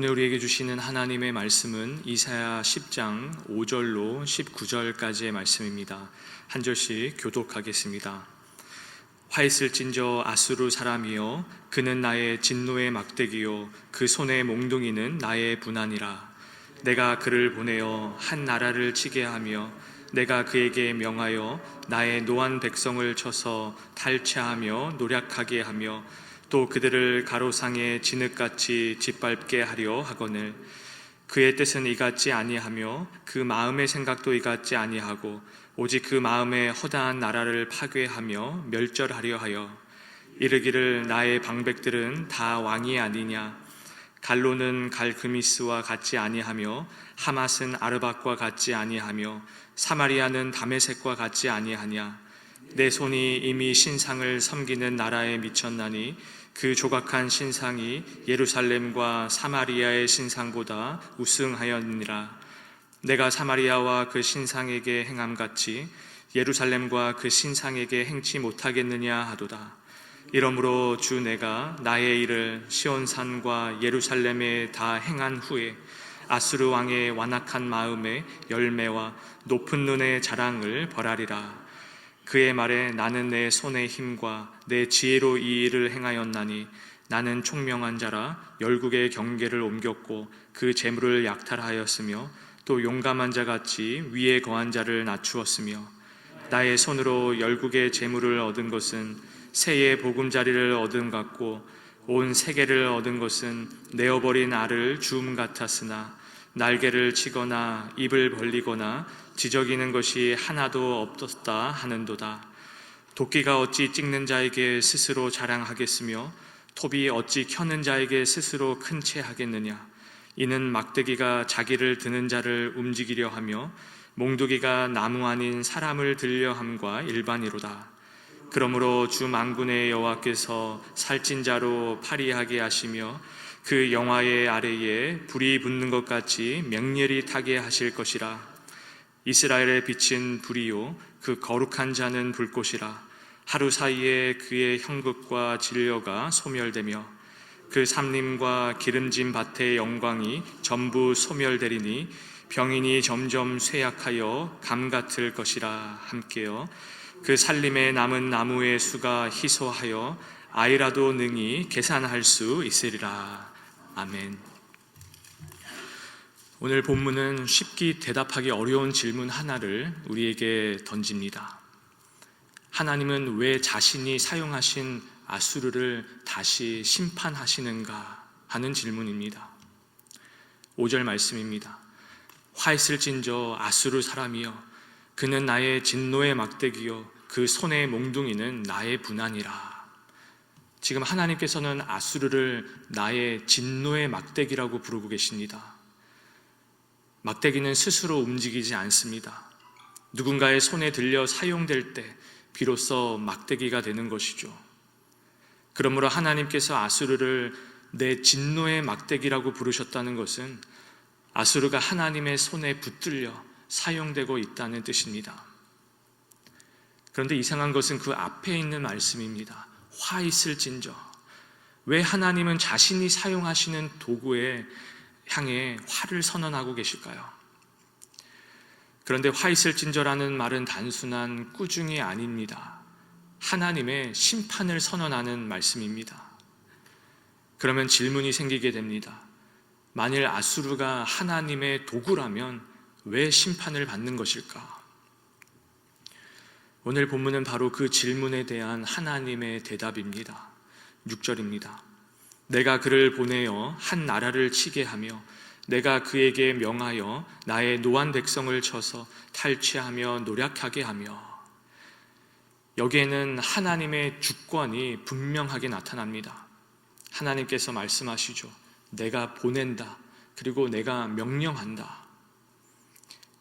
오늘 우리에게 주시는 하나님의 말씀은 이사야 10장 5절로 19절까지의 말씀입니다. 한 절씩 교독하겠습니다. 화 있을진저 아수르 사람이여, 그는 나의 진노의 막대기요 그 손의 몽둥이는 나의 분한이라. 내가 그를 보내어 한 나라를 치게 하며 내가 그에게 명하여 나의 노한 백성을 쳐서 탈취하며 노략하게 하며 또 그들을 가로상의 진흙같이 짓밟게 하려 하거늘 그의 뜻은 이같지 아니하며 그 마음의 생각도 이같지 아니하고 오직 그 마음에 허다한 나라를 파괴하며 멸절하려 하여 이르기를 나의 방백들은 다 왕이 아니냐. 갈로는 갈그미스와 같지 아니하며 하맛은 아르밧과 같지 아니하며 사마리아는 다메섹과 같지 아니하냐. 내 손이 이미 신상을 섬기는 나라에 미쳤나니 그 조각한 신상이 예루살렘과 사마리아의 신상보다 우승하였느니라. 내가 사마리아와 그 신상에게 행함같이 예루살렘과 그 신상에게 행치 못하겠느냐 하도다. 이러므로 주 내가 나의 일을 시온산과 예루살렘에 다 행한 후에 아수르 왕의 완악한 마음의 열매와 높은 눈의 자랑을 벌하리라. 그의 말에 나는 내 손의 힘과 내 지혜로 이 일을 행하였나니 나는 총명한 자라 열국의 경계를 옮겼고 그 재물을 약탈하였으며 또 용감한 자같이 위에 거한 자를 낮추었으며 나의 손으로 열국의 재물을 얻은 것은 새의 보금자리를 얻은 같고 온 세계를 얻은 것은 내어버린 알을 주움 같았으나 날개를 치거나 입을 벌리거나 지저귀는 것이 하나도 없었다 하는도다. 도끼가 어찌 찍는 자에게 스스로 자랑하겠으며 톱이 어찌 켜는 자에게 스스로 큰 채 하겠느냐. 이는 막대기가 자기를 드는 자를 움직이려 하며 몽두기가 나무 아닌 사람을 들려 함과 일반이로다. 그러므로 주 만군의 여호와께서 살찐 자로 파리하게 하시며 그 영화의 아래에 불이 붙는 것 같이 맹렬히 타게 하실 것이라. 이스라엘의 빛은 불이요 그 거룩한 자는 불꽃이라. 하루 사이에 그의 형극과 진려가 소멸되며 그 삼림과 기름진 밭의 영광이 전부 소멸되리니 병인이 점점 쇠약하여 감 같을 것이라. 함께요 그 살림에 남은 나무의 수가 희소하여 아이라도 능히 계산할 수 있으리라. 아멘. 오늘 본문은 쉽게 대답하기 어려운 질문 하나를 우리에게 던집니다. 하나님은 왜 자신이 사용하신 아수르를 다시 심판하시는가 하는 질문입니다. 5절 말씀입니다. 화 있을진저 아수르 사람이여, 그는 나의 진노의 막대기요 그 손의 몽둥이는 나의 분한이라. 지금 하나님께서는 아수르를 나의 진노의 막대기라고 부르고 계십니다. 막대기는 스스로 움직이지 않습니다. 누군가의 손에 들려 사용될 때 비로소 막대기가 되는 것이죠. 그러므로 하나님께서 아수르를 내 진노의 막대기라고 부르셨다는 것은 아수르가 하나님의 손에 붙들려 사용되고 있다는 뜻입니다. 그런데 이상한 것은 그 앞에 있는 말씀입니다. 화 있을진저. 왜 하나님은 자신이 사용하시는 도구에 향해 화를 선언하고 계실까요? 그런데 화 있을진저라는 말은 단순한 꾸중이 아닙니다. 하나님의 심판을 선언하는 말씀입니다. 그러면 질문이 생기게 됩니다. 만일 아수르가 하나님의 도구라면 왜 심판을 받는 것일까? 오늘 본문은 바로 그 질문에 대한 하나님의 대답입니다. 6절입니다. 내가 그를 보내어 한 나라를 치게 하며 내가 그에게 명하여 나의 노한 백성을 쳐서 탈취하며 노략하게 하며. 여기에는 하나님의 주권이 분명하게 나타납니다. 하나님께서 말씀하시죠. 내가 보낸다. 그리고 내가 명령한다.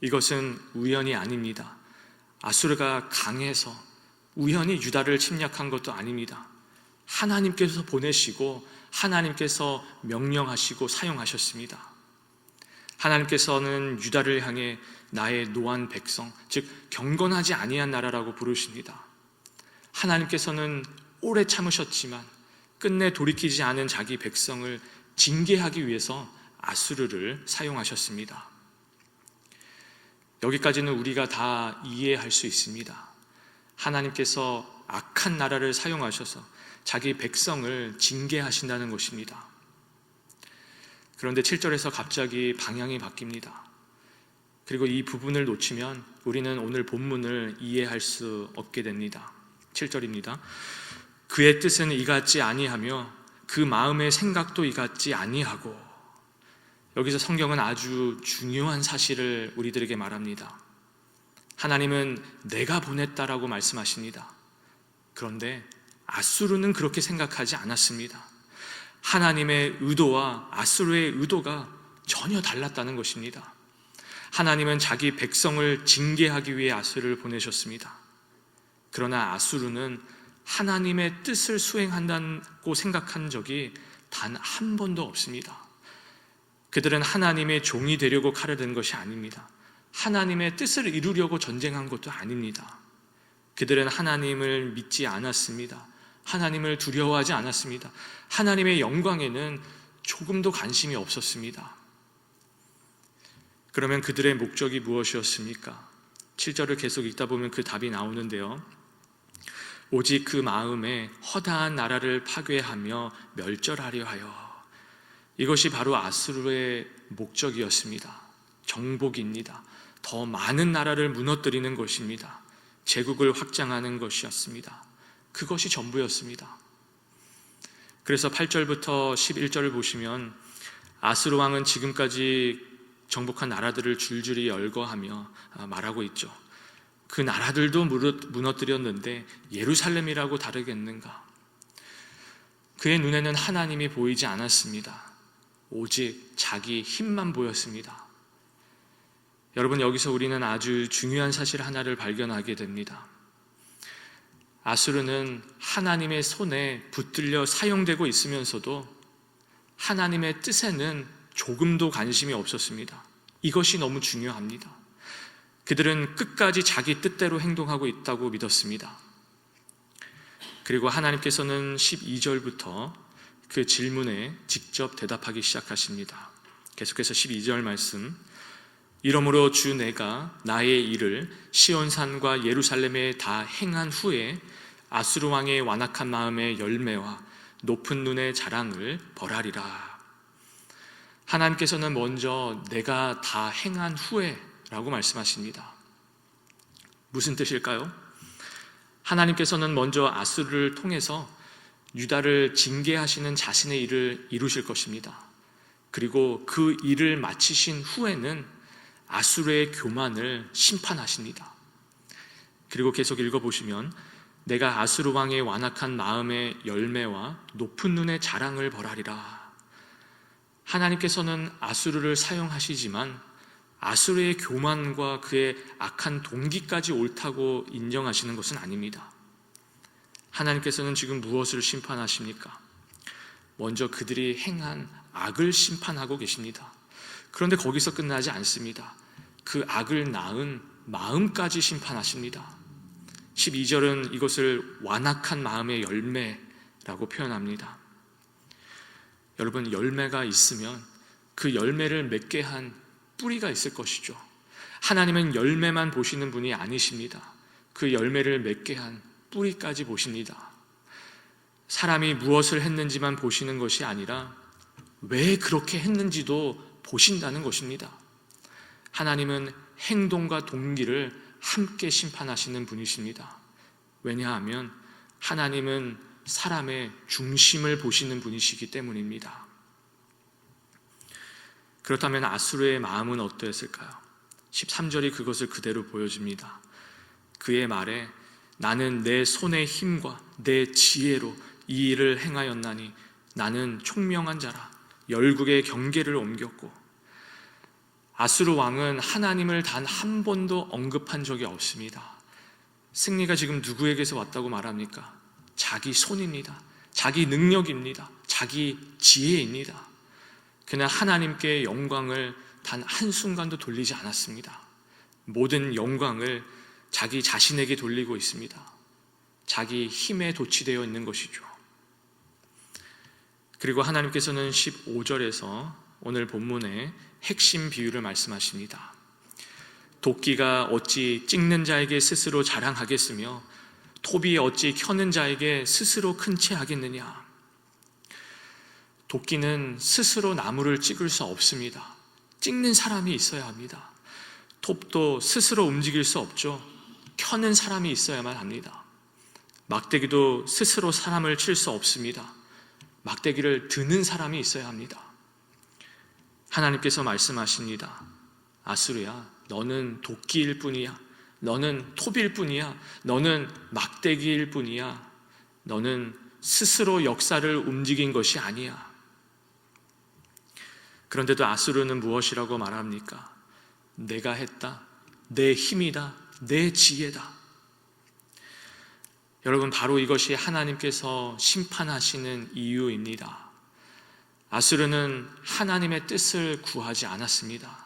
이것은 우연이 아닙니다. 아수르가 강해서 우연히 유다를 침략한 것도 아닙니다. 하나님께서 보내시고 하나님께서 명령하시고 사용하셨습니다. 하나님께서는 유다를 향해 나의 노한 백성, 즉 경건하지 아니한 나라라고 부르십니다. 하나님께서는 오래 참으셨지만 끝내 돌이키지 않은 자기 백성을 징계하기 위해서 아수르를 사용하셨습니다. 여기까지는 우리가 다 이해할 수 있습니다. 하나님께서 악한 나라를 사용하셔서 자기 백성을 징계하신다는 것입니다. 그런데 7절에서 갑자기 방향이 바뀝니다. 그리고 이 부분을 놓치면 우리는 오늘 본문을 이해할 수 없게 됩니다. 7절입니다. 그의 뜻은 이같지 아니하며 그 마음의 생각도 이같지 아니하고. 여기서 성경은 아주 중요한 사실을 우리들에게 말합니다. 하나님은 내가 보냈다라고 말씀하십니다. 그런데 아수르는 그렇게 생각하지 않았습니다. 하나님의 의도와 아수르의 의도가 전혀 달랐다는 것입니다. 하나님은 자기 백성을 징계하기 위해 아수르를 보내셨습니다. 그러나 아수르는 하나님의 뜻을 수행한다고 생각한 적이 단 한 번도 없습니다. 그들은 하나님의 종이 되려고 칼을 든 것이 아닙니다. 하나님의 뜻을 이루려고 전쟁한 것도 아닙니다. 그들은 하나님을 믿지 않았습니다. 하나님을 두려워하지 않았습니다. 하나님의 영광에는 조금도 관심이 없었습니다. 그러면 그들의 목적이 무엇이었습니까? 7절을 계속 읽다 보면 그 답이 나오는데요. 오직 그 마음에 허다한 나라를 파괴하며 멸절하려 하여. 이것이 바로 아수르의 목적이었습니다. 정복입니다. 더 많은 나라를 무너뜨리는 것입니다. 제국을 확장하는 것이었습니다. 그것이 전부였습니다. 그래서 8절부터 11절을 보시면 아수르 왕은 지금까지 정복한 나라들을 줄줄이 열거하며 말하고 있죠. 그 나라들도 무너뜨렸는데 예루살렘이라고 다르겠는가? 그의 눈에는 하나님이 보이지 않았습니다. 오직 자기 힘만 보였습니다. 여러분, 여기서 우리는 아주 중요한 사실 하나를 발견하게 됩니다. 아수르는 하나님의 손에 붙들려 사용되고 있으면서도 하나님의 뜻에는 조금도 관심이 없었습니다. 이것이 너무 중요합니다. 그들은 끝까지 자기 뜻대로 행동하고 있다고 믿었습니다. 그리고 하나님께서는 12절부터 그 질문에 직접 대답하기 시작하십니다. 계속해서 12절 말씀. 이러므로 주 내가 나의 일을 시온산과 예루살렘에 다 행한 후에 아수르 왕의 완악한 마음의 열매와 높은 눈의 자랑을 벌하리라. 하나님께서는 먼저 내가 다 행한 후에 라고 말씀하십니다. 무슨 뜻일까요? 하나님께서는 먼저 아수르를 통해서 유다를 징계하시는 자신의 일을 이루실 것입니다. 그리고 그 일을 마치신 후에는 아수르의 교만을 심판하십니다. 그리고 계속 읽어보시면 내가 아수르 왕의 완악한 마음의 열매와 높은 눈의 자랑을 벌하리라. 하나님께서는 아수르를 사용하시지만 아수르의 교만과 그의 악한 동기까지 옳다고 인정하시는 것은 아닙니다. 하나님께서는 지금 무엇을 심판하십니까? 먼저 그들이 행한 악을 심판하고 계십니다. 그런데 거기서 끝나지 않습니다. 그 악을 낳은 마음까지 심판하십니다. 12절은 이것을 완악한 마음의 열매라고 표현합니다. 여러분, 열매가 있으면 그 열매를 맺게 한 뿌리가 있을 것이죠. 하나님은 열매만 보시는 분이 아니십니다. 그 열매를 맺게 한 뿌리까지 보십니다. 사람이 무엇을 했는지만 보시는 것이 아니라 왜 그렇게 했는지도 보신다는 것입니다. 하나님은 행동과 동기를 함께 심판하시는 분이십니다. 왜냐하면 하나님은 사람의 중심을 보시는 분이시기 때문입니다. 그렇다면 아수르의 마음은 어떠했을까요? 13절이 그것을 그대로 보여줍니다. 그의 말에 나는 내 손의 힘과 내 지혜로 이 일을 행하였나니 나는 총명한 자라. 열국의 경계를 옮겼고. 아수르 왕은 하나님을 단 한 번도 언급한 적이 없습니다. 승리가 지금 누구에게서 왔다고 말합니까? 자기 손입니다. 자기 능력입니다. 자기 지혜입니다. 그러나 하나님께 영광을 단 한순간도 돌리지 않았습니다. 모든 영광을 자기 자신에게 돌리고 있습니다. 자기 힘에 도취되어 있는 것이죠. 그리고 하나님께서는 15절에서 오늘 본문의 핵심 비유를 말씀하십니다. 도끼가 어찌 찍는 자에게 스스로 자랑하겠으며 톱이 어찌 켜는 자에게 스스로 큰 채 하겠느냐. 도끼는 스스로 나무를 찍을 수 없습니다. 찍는 사람이 있어야 합니다. 톱도 스스로 움직일 수 없죠. 켜는 사람이 있어야만 합니다. 막대기도 스스로 사람을 칠 수 없습니다. 막대기를 드는 사람이 있어야 합니다. 하나님께서 말씀하십니다. 아수르야, 너는 도끼일 뿐이야. 너는 톱일 뿐이야. 너는 막대기일 뿐이야. 너는 스스로 역사를 움직인 것이 아니야. 그런데도 아수르는 무엇이라고 말합니까? 내가 했다. 내 힘이다. 내 지혜다. 여러분, 바로 이것이 하나님께서 심판하시는 이유입니다. 아수르는 하나님의 뜻을 구하지 않았습니다.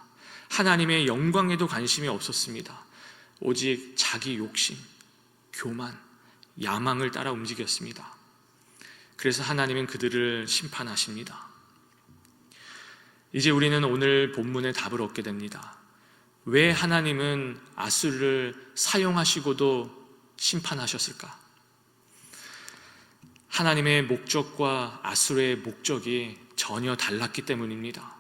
하나님의 영광에도 관심이 없었습니다. 오직 자기 욕심, 교만, 야망을 따라 움직였습니다. 그래서 하나님은 그들을 심판하십니다. 이제 우리는 오늘 본문의 답을 얻게 됩니다. 왜 하나님은 아수르를 사용하시고도 심판하셨을까? 하나님의 목적과 아수르의 목적이 전혀 달랐기 때문입니다.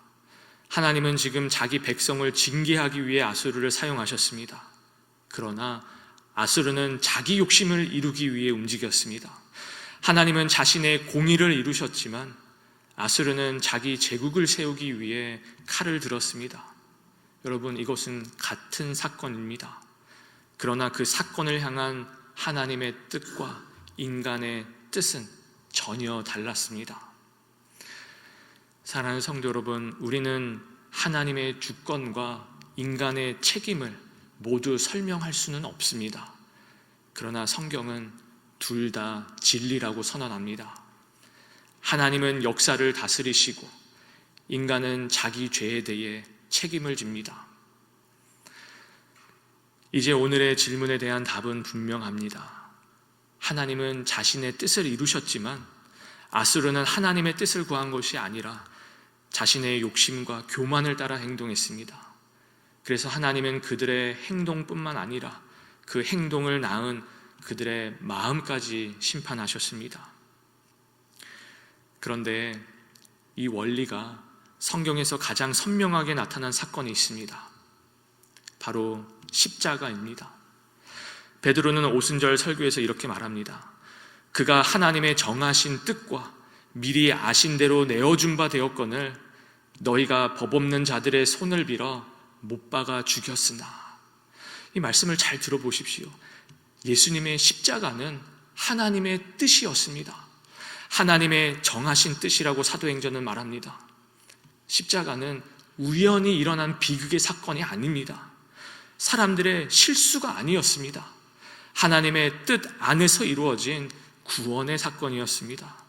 하나님은 지금 자기 백성을 징계하기 위해 아수르를 사용하셨습니다. 그러나 아수르는 자기 욕심을 이루기 위해 움직였습니다. 하나님은 자신의 공의를 이루셨지만 아수르는 자기 제국을 세우기 위해 칼을 들었습니다. 여러분, 이것은 같은 사건입니다. 그러나 그 사건을 향한 하나님의 뜻과 인간의 뜻은 전혀 달랐습니다. 사랑하는 성도 여러분, 우리는 하나님의 주권과 인간의 책임을 모두 설명할 수는 없습니다. 그러나 성경은 둘 다 진리라고 선언합니다. 하나님은 역사를 다스리시고 인간은 자기 죄에 대해 책임을 집니다. 이제 오늘의 질문에 대한 답은 분명합니다. 하나님은 자신의 뜻을 이루셨지만 아수르는 하나님의 뜻을 구한 것이 아니라 자신의 욕심과 교만을 따라 행동했습니다. 그래서 하나님은 그들의 행동뿐만 아니라 그 행동을 낳은 그들의 마음까지 심판하셨습니다. 그런데 이 원리가 성경에서 가장 선명하게 나타난 사건이 있습니다. 바로 십자가입니다. 베드로는 오순절 설교에서 이렇게 말합니다. 그가 하나님의 정하신 뜻과 미리 아신 대로 내어준 바 되었거늘 너희가 법 없는 자들의 손을 빌어 못 박아 죽였으나. 이 말씀을 잘 들어보십시오. 예수님의 십자가는 하나님의 뜻이었습니다. 하나님의 정하신 뜻이라고 사도행전은 말합니다. 십자가는 우연히 일어난 비극의 사건이 아닙니다. 사람들의 실수가 아니었습니다. 하나님의 뜻 안에서 이루어진 구원의 사건이었습니다.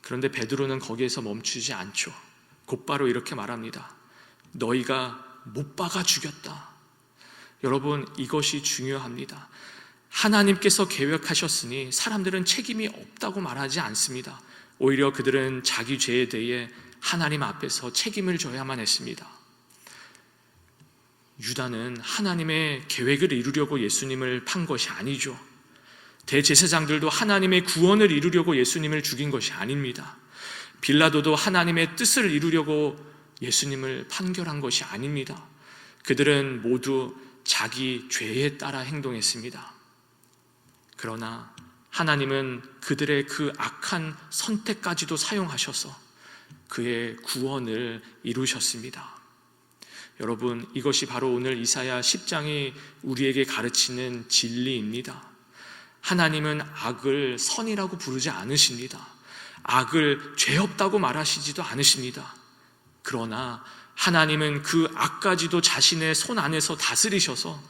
그런데 베드로는 거기에서 멈추지 않죠. 곧바로 이렇게 말합니다. 너희가 못 박아 죽였다. 여러분, 이것이 중요합니다. 하나님께서 계획하셨으니 사람들은 책임이 없다고 말하지 않습니다. 오히려 그들은 자기 죄에 대해 하나님 앞에서 책임을 져야만 했습니다. 유다는 하나님의 계획을 이루려고 예수님을 판 것이 아니죠. 대제사장들도 하나님의 구원을 이루려고 예수님을 죽인 것이 아닙니다. 빌라도도 하나님의 뜻을 이루려고 예수님을 판결한 것이 아닙니다. 그들은 모두 자기 죄에 따라 행동했습니다. 그러나 하나님은 그들의 그 악한 선택까지도 사용하셔서 그의 구원을 이루셨습니다. 여러분, 이것이 바로 오늘 이사야 10장이 우리에게 가르치는 진리입니다. 하나님은 악을 선이라고 부르지 않으십니다. 악을 죄 없다고 말하시지도 않으십니다. 그러나 하나님은 그 악까지도 자신의 손 안에서 다스리셔서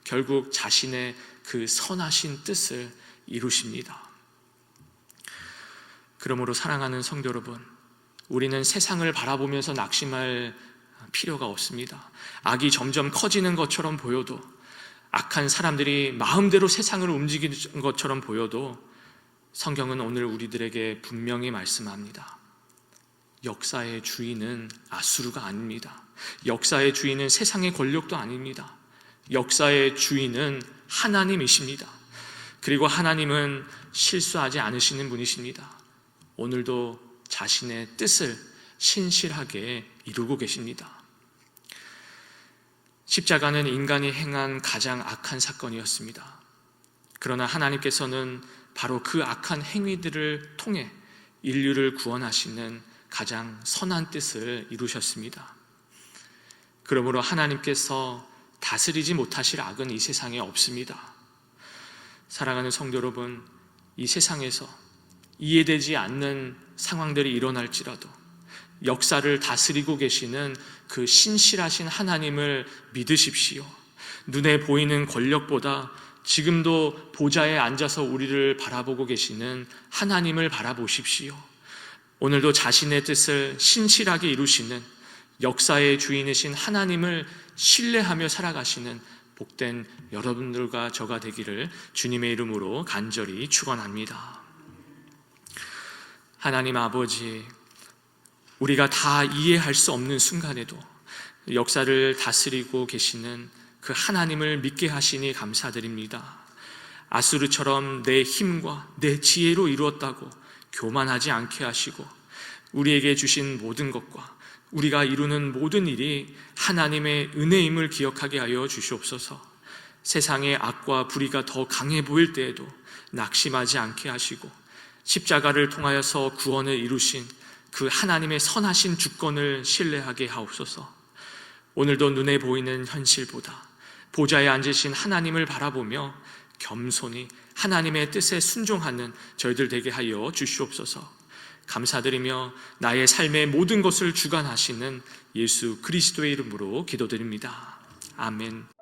결국 자신의 그 선하신 뜻을 이루십니다. 그러므로 사랑하는 성도 여러분, 우리는 세상을 바라보면서 낙심할 필요가 없습니다. 악이 점점 커지는 것처럼 보여도, 악한 사람들이 마음대로 세상을 움직이는 것처럼 보여도 성경은 오늘 우리들에게 분명히 말씀합니다. 역사의 주인은 아수르가 아닙니다. 역사의 주인은 세상의 권력도 아닙니다. 역사의 주인은 하나님이십니다. 그리고 하나님은 실수하지 않으시는 분이십니다. 오늘도 자신의 뜻을 신실하게 이루고 계십니다. 십자가는 인간이 행한 가장 악한 사건이었습니다. 그러나 하나님께서는 바로 그 악한 행위들을 통해 인류를 구원하시는 가장 선한 뜻을 이루셨습니다. 그러므로 하나님께서 다스리지 못하실 악은 이 세상에 없습니다. 사랑하는 성도 여러분, 이 세상에서 이해되지 않는 상황들이 일어날지라도 역사를 다스리고 계시는 그 신실하신 하나님을 믿으십시오. 눈에 보이는 권력보다 지금도 보좌에 앉아서 우리를 바라보고 계시는 하나님을 바라보십시오. 오늘도 자신의 뜻을 신실하게 이루시는 역사의 주인이신 하나님을 신뢰하며 살아가시는 복된 여러분들과 저가 되기를 주님의 이름으로 간절히 축원합니다. 하나님 아버지, 우리가 다 이해할 수 없는 순간에도 역사를 다스리고 계시는 그 하나님을 믿게 하시니 감사드립니다. 아수르처럼 내 힘과 내 지혜로 이루었다고 교만하지 않게 하시고 우리에게 주신 모든 것과 우리가 이루는 모든 일이 하나님의 은혜임을 기억하게 하여 주시옵소서. 세상의 악과 불의가 더 강해 보일 때에도 낙심하지 않게 하시고 십자가를 통하여서 구원을 이루신 그 하나님의 선하신 주권을 신뢰하게 하옵소서. 오늘도 눈에 보이는 현실보다 보좌에 앉으신 하나님을 바라보며 겸손히 하나님의 뜻에 순종하는 저희들 되게 하여 주시옵소서. 감사드리며 나의 삶의 모든 것을 주관하시는 예수 그리스도의 이름으로 기도드립니다. 아멘.